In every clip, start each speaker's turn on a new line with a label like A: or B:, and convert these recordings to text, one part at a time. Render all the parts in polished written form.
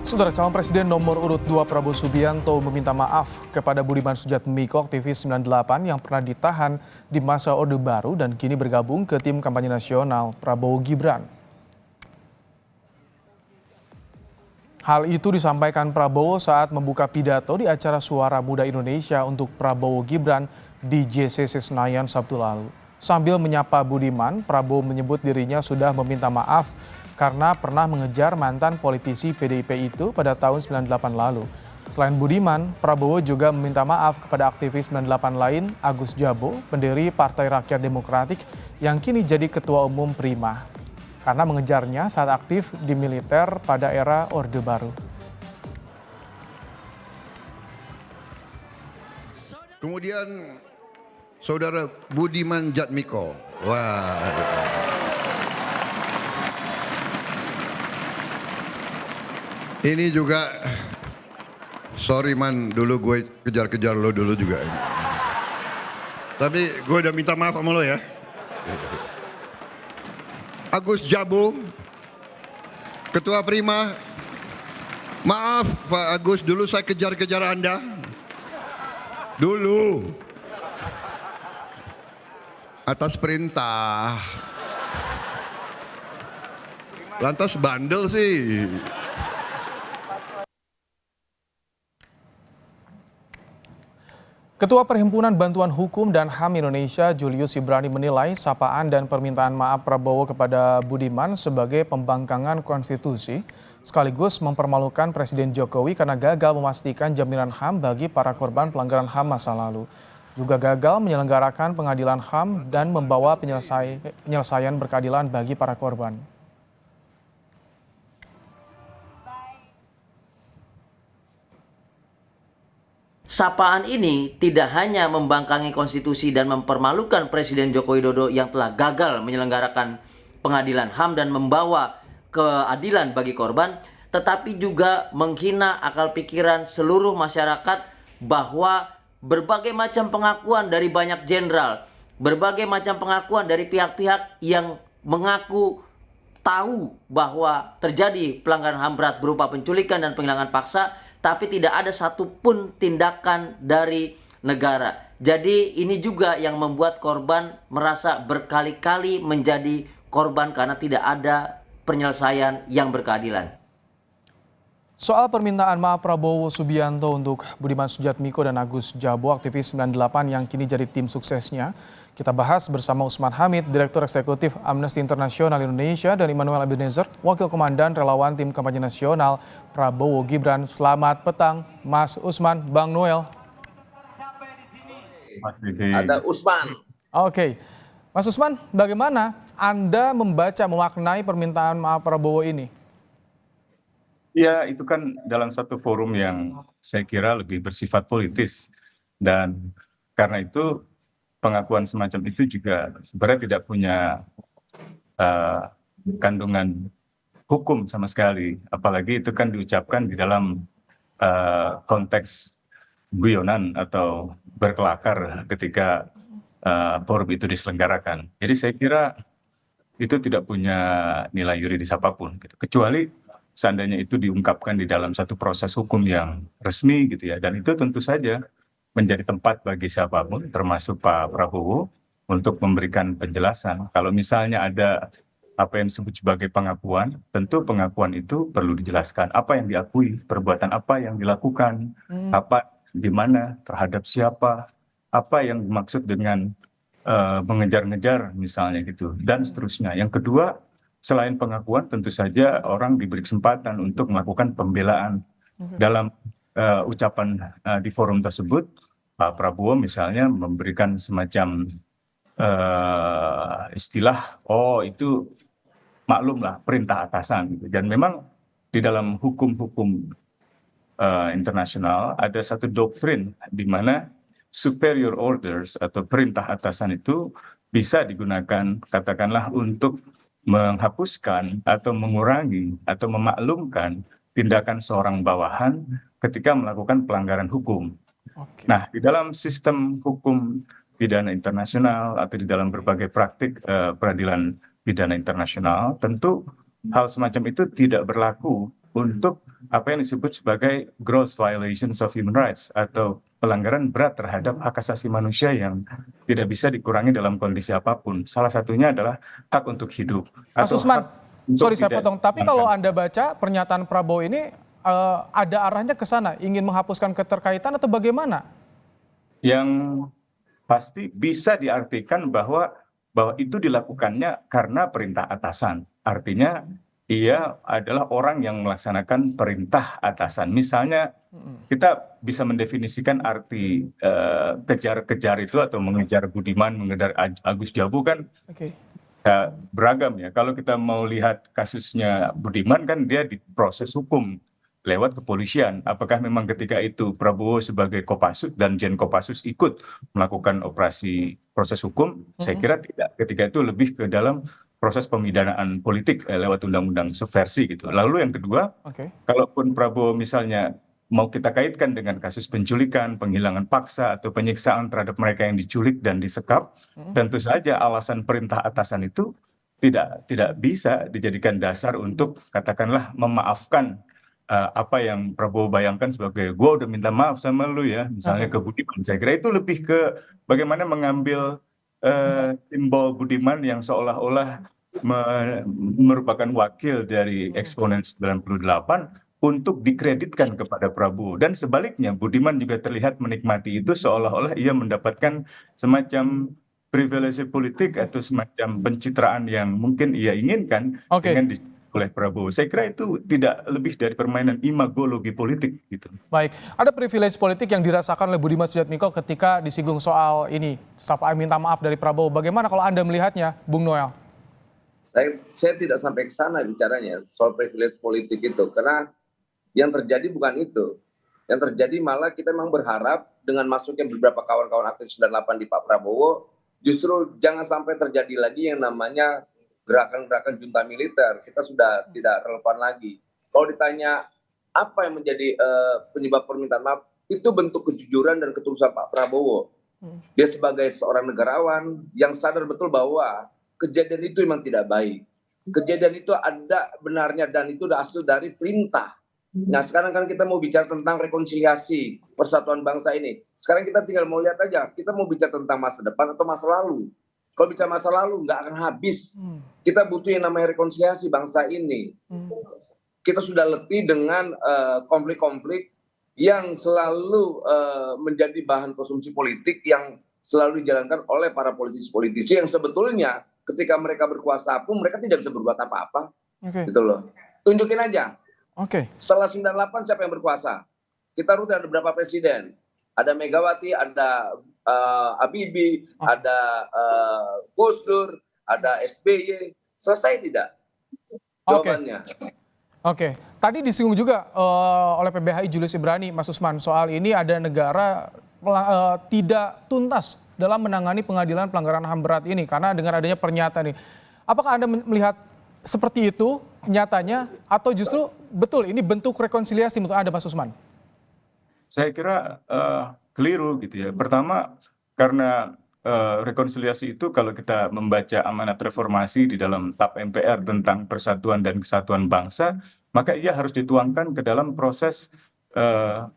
A: Saudara calon presiden nomor urut 2 Prabowo Subianto meminta maaf kepada Budiman Sujatmiko, aktivis 98 yang pernah ditahan di masa Orde Baru dan kini bergabung ke tim kampanye nasional Prabowo Gibran. Hal itu disampaikan Prabowo saat membuka pidato di acara Suara Muda Indonesia untuk Prabowo Gibran di JCC Senayan Sabtu lalu. Sambil menyapa Budiman, Prabowo menyebut dirinya sudah meminta maaf karena pernah mengejar mantan politisi PDIP itu pada tahun 98 lalu. Selain Budiman, Prabowo juga meminta maaf kepada aktivis 98 lain, Agus Jabo, pendiri Partai Rakyat Demokratik yang kini jadi Ketua Umum Prima, karena mengejarnya saat aktif di militer pada era Orde Baru.
B: Kemudian Saudara Budiman Sujatmiko. Wah. Ini juga, sorry man, dulu gue kejar-kejar lo dulu juga. Tapi gue udah minta maaf sama lo ya. Agus Jabo, Ketua Prima, maaf Pak Agus, dulu saya kejar-kejar Anda. Dulu. Atas perintah. Lantas bandel sih.
A: Ketua Perhimpunan Bantuan Hukum dan HAM Indonesia, Julius Ibrani, menilai sapaan dan permintaan maaf Prabowo kepada Budiman sebagai pembangkangan konstitusi, sekaligus mempermalukan Presiden Jokowi karena gagal memastikan jaminan HAM bagi para korban pelanggaran HAM masa lalu. Juga gagal menyelenggarakan pengadilan HAM dan membawa penyelesaian berkeadilan bagi para korban.
C: Sapaan ini tidak hanya membangkangi konstitusi dan mempermalukan Presiden Joko Widodo yang telah gagal menyelenggarakan pengadilan HAM dan membawa keadilan bagi korban, tetapi juga menghina akal pikiran seluruh masyarakat bahwa berbagai macam pengakuan dari banyak jenderal, berbagai macam pengakuan dari pihak-pihak yang mengaku tahu bahwa terjadi pelanggaran HAM berat berupa penculikan dan penghilangan paksa, tapi tidak ada satupun tindakan dari negara. Jadi ini juga yang membuat korban merasa berkali-kali menjadi korban karena tidak ada penyelesaian yang berkeadilan.
A: Soal permintaan maaf Prabowo Subianto untuk Budiman Sujatmiko dan Agus Jabo, aktivis 98 yang kini jadi tim suksesnya, kita bahas bersama Usman Hamid, Direktur Eksekutif Amnesty International Indonesia, dan Immanuel Ebenezer, Wakil Komandan Relawan Tim Kampanye Nasional Prabowo Gibran. Selamat petang, Mas Usman, Bang Noel.
D: Ada Usman.
A: Oke, Mas Usman, bagaimana Anda membaca, memaknai permintaan maaf Prabowo ini?
E: Ya, itu kan dalam satu forum yang saya kira lebih bersifat politis. Dan karena itu pengakuan semacam itu juga sebenarnya tidak punya kandungan hukum sama sekali. Apalagi itu kan diucapkan di dalam konteks guyonan atau berkelakar ketika forum itu diselenggarakan. Jadi saya kira itu tidak punya nilai yuridis apapun, gitu. Kecuali seandainya itu diungkapkan di dalam satu proses hukum yang resmi gitu ya, dan itu tentu saja menjadi tempat bagi siapapun termasuk Pak Prabowo untuk memberikan penjelasan. Kalau misalnya ada apa yang disebut sebagai pengakuan, tentu pengakuan itu perlu dijelaskan apa yang diakui, perbuatan apa yang dilakukan, apa, di mana, terhadap siapa, apa yang dimaksud dengan mengejar-ngejar misalnya gitu, dan seterusnya. Yang kedua, selain pengakuan, tentu saja orang diberi kesempatan untuk melakukan pembelaan. Dalam ucapan di forum tersebut, Pak Prabowo misalnya memberikan semacam istilah, oh itu maklumlah perintah atasan. Gitu. Dan memang di dalam hukum-hukum internasional ada satu doktrin di mana superior orders atau perintah atasan itu bisa digunakan katakanlah untuk menghapuskan atau mengurangi atau memaklumkan tindakan seorang bawahan ketika melakukan pelanggaran hukum. Nah, di dalam sistem hukum pidana internasional atau di dalam berbagai praktik peradilan pidana internasional, tentu hal semacam itu tidak berlaku untuk apa yang disebut sebagai gross violations of human rights atau pelanggaran berat terhadap hak asasi manusia yang tidak bisa dikurangi dalam kondisi apapun. Salah satunya adalah hak untuk hidup
A: Mas
E: atau
A: Usman,
E: hak untuk
A: sorry saya
E: tidak
A: potong, tapi kalau
E: dikorbankan.
A: Anda baca pernyataan Prabowo ini ada arahnya ke sana, ingin menghapuskan keterkaitan atau bagaimana?
E: Yang pasti bisa diartikan bahwa itu dilakukannya karena perintah atasan. Artinya ia adalah orang yang melaksanakan perintah atasan. Misalnya kita bisa mendefinisikan arti kejar-kejar itu atau mengejar Budiman, mengejar Agus Jabu kan
A: Oke.
E: beragam ya. Kalau kita mau lihat kasusnya Budiman kan dia diproses hukum lewat kepolisian. Apakah memang ketika itu Prabowo sebagai Kopassus dan Jen Kopassus ikut melakukan operasi proses hukum? Saya kira tidak. Ketika itu lebih ke dalam proses pemidanaan politik lewat undang-undang subversi gitu. Lalu yang kedua,
A: Oke.
E: kalaupun Prabowo misalnya mau kita kaitkan dengan kasus penculikan, penghilangan paksa, atau penyiksaan terhadap mereka yang diculik dan disekap, tentu saja alasan perintah atasan itu tidak bisa dijadikan dasar untuk katakanlah memaafkan apa yang Prabowo bayangkan sebagai gue udah minta maaf sama lu ya, misalnya ke Budiman. Saya kira itu lebih ke bagaimana mengambil simbol Budiman yang seolah-olah merupakan wakil dari eksponen 98 untuk dikreditkan kepada Prabowo. Dan sebaliknya, Budiman juga terlihat menikmati itu seolah-olah ia mendapatkan semacam privilege politik atau semacam pencitraan yang mungkin ia inginkan
A: Oke.
E: dengan oleh Prabowo. Saya kira itu tidak lebih dari permainan imagologi politik gitu.
A: Baik, ada privilege politik yang dirasakan oleh Budiman Sujatmiko ketika disinggung soal ini, sapaan minta maaf dari Prabowo. Bagaimana kalau Anda melihatnya, Bung Noel?
D: Saya tidak sampai ke sana bicaranya soal privilege politik itu, karena yang terjadi bukan itu. Yang terjadi malah kita memang berharap dengan masuknya beberapa kawan-kawan aktivis 98 di Pak Prabowo, justru jangan sampai terjadi lagi yang namanya gerakan-gerakan junta militer. Kita sudah tidak relevan lagi. Kalau ditanya apa yang menjadi penyebab permintaan maaf, itu bentuk kejujuran dan ketulusan Pak Prabowo. Dia sebagai seorang negarawan yang sadar betul bahwa kejadian itu memang tidak baik. Kejadian itu ada benarnya dan itu hasil dari perintah. Nah sekarang kan kita mau bicara tentang rekonsiliasi persatuan bangsa ini. Sekarang kita tinggal mau lihat aja, kita mau bicara tentang masa depan atau masa lalu. Kalau bicara masa lalu nggak akan habis. Kita butuh yang namanya rekonsiliasi bangsa ini. Kita sudah letih dengan konflik-konflik yang selalu menjadi bahan konsumsi politik yang selalu dijalankan oleh para politisi-politisi yang sebetulnya ketika mereka berkuasa pun mereka tidak bisa berbuat apa-apa. Gitu loh. Tunjukin aja. Setelah 98 siapa yang berkuasa? Kita rutin ada berapa presiden? Ada Megawati, ada Habibie, ada Gus Dur, ada SBY. Selesai tidak? Jawabannya.
A: Oke. Tadi disinggung juga oleh PBHI Julius Ibrani, Mas Usman, soal ini ada negara tidak tuntas dalam menangani pengadilan pelanggaran HAM berat ini karena dengan adanya pernyataan ini. Apakah Anda melihat seperti itu nyatanya atau justru betul ini bentuk rekonsiliasi menurut Anda, Mas Usman?
E: Saya kira keliru gitu ya. Pertama karena rekonsiliasi itu kalau kita membaca amanat reformasi di dalam TAP MPR tentang persatuan dan kesatuan bangsa, maka ia harus dituangkan ke dalam proses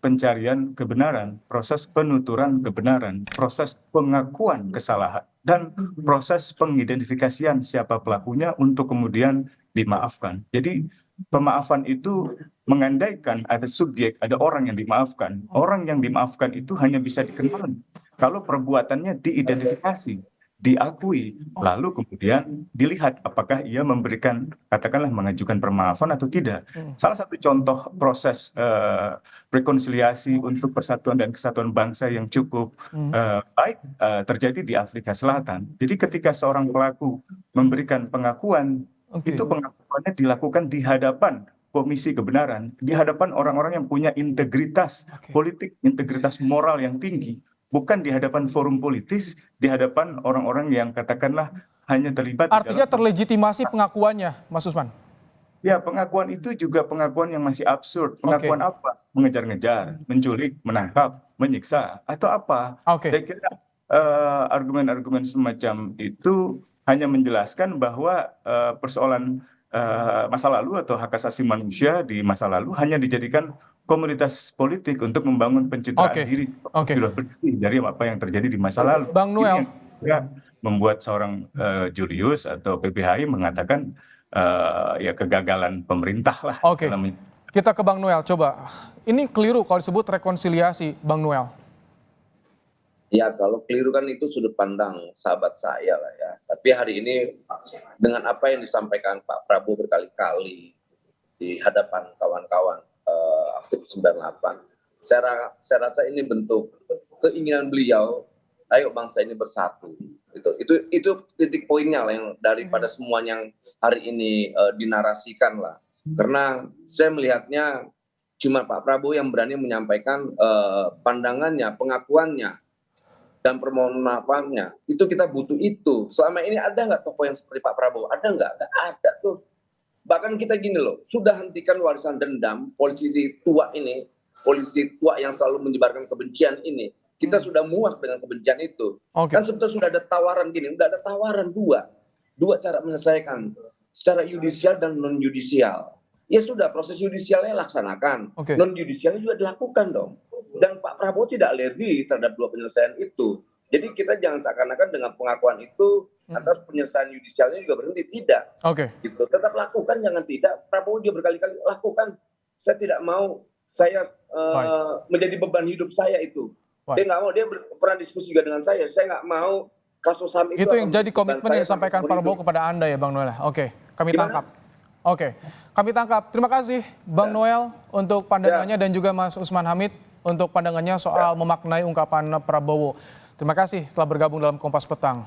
E: pencarian kebenaran, proses penuturan kebenaran, proses pengakuan kesalahan, dan proses pengidentifikasian siapa pelakunya untuk kemudian dimaafkan. Jadi pemaafan itu mengandaikan ada subjek, ada orang yang dimaafkan. Orang yang dimaafkan itu hanya bisa dikenal kalau perbuatannya diidentifikasi, diakui, lalu kemudian dilihat apakah ia memberikan, katakanlah mengajukan permaafan atau tidak. Salah satu contoh proses rekonsiliasi untuk persatuan dan kesatuan bangsa yang cukup baik terjadi di Afrika Selatan. Jadi ketika seorang pelaku memberikan pengakuan, itu pengakuannya dilakukan di hadapan Komisi Kebenaran, di hadapan orang-orang yang punya integritas politik, integritas moral yang tinggi, bukan di hadapan forum politis, di hadapan orang-orang yang katakanlah hanya terlibat.
A: Artinya terlegitimasi pengakuannya, Mas Usman?
E: Ya, pengakuan itu juga pengakuan yang masih absurd. Pengakuan apa? Mengejar-ngejar, menculik, menangkap, menyiksa, atau apa? Saya kira argumen-argumen semacam itu hanya menjelaskan bahwa persoalan masa lalu atau hak asasi manusia di masa lalu hanya dijadikan komoditas politik untuk membangun pencitraan
A: Oke,
E: diri.
A: oke.
E: Sudah bersih dari apa yang terjadi di masa lalu.
A: Bang
E: Ini
A: Noel.
E: yang kira membuat seorang Julius atau PPHI mengatakan ya kegagalan pemerintah lah
A: Oke,
E: dalam
A: kita ke Bang Noel. Coba, ini keliru kalau disebut rekonsiliasi, Bang Noel.
D: Ya, kalau keliru kan itu sudut pandang sahabat saya lah ya. Tapi hari ini dengan apa yang disampaikan Pak Prabowo berkali-kali di hadapan kawan-kawan aktivis 98, saya rasa ini bentuk keinginan beliau, ayo bangsa ini bersatu. Itu titik poinnya lah yang daripada semuanya yang hari ini dinarasikan lah. Karena saya melihatnya cuma Pak Prabowo yang berani menyampaikan pandangannya, pengakuannya, dan permohonan maafannya. Itu kita butuh itu. Selama ini ada nggak tokoh yang seperti Pak Prabowo? Ada nggak? Nggak ada tuh. Bahkan kita gini loh, sudah hentikan warisan dendam, polisi tua ini, polisi tua yang selalu menyebarkan kebencian ini. Kita sudah muak dengan kebencian itu.
A: Oke.
D: Kan sebetulnya sudah ada tawaran gini, udah ada tawaran dua cara menyelesaikan, secara yudisial dan non yudisial. Ya sudah, proses yudisialnya laksanakan,
A: Oke.
D: non yudisialnya juga dilakukan dong. Dan Pak Prabowo tidak alergi terhadap dua penyelesaian itu. Jadi kita jangan seakan-akan dengan pengakuan itu atas penyelesaian yudisialnya juga berhenti, tidak.
A: Oke.
D: Gitu. Tetap lakukan, jangan tidak. Prabowo juga berkali-kali lakukan. Saya tidak mau saya menjadi beban hidup saya itu.
A: Baik.
D: Dia nggak mau, dia pernah diskusi juga dengan saya. Saya nggak mau kasus HAM itu.
A: Itu yang
D: akan
A: jadi komitmen
D: beban
A: yang
D: saya
A: disampaikan
D: sampai
A: Prabowo
D: seumur hidup.
A: kepada Anda ya Bang Noel. Oke, kami
D: Gimana?
A: tangkap. Oke, kami tangkap. Terima kasih Bang Noel untuk pandangannya dan juga Mas Usman Hamid untuk pandangannya soal memaknai ungkapan Prabowo. Terima kasih telah bergabung dalam Kompas Petang.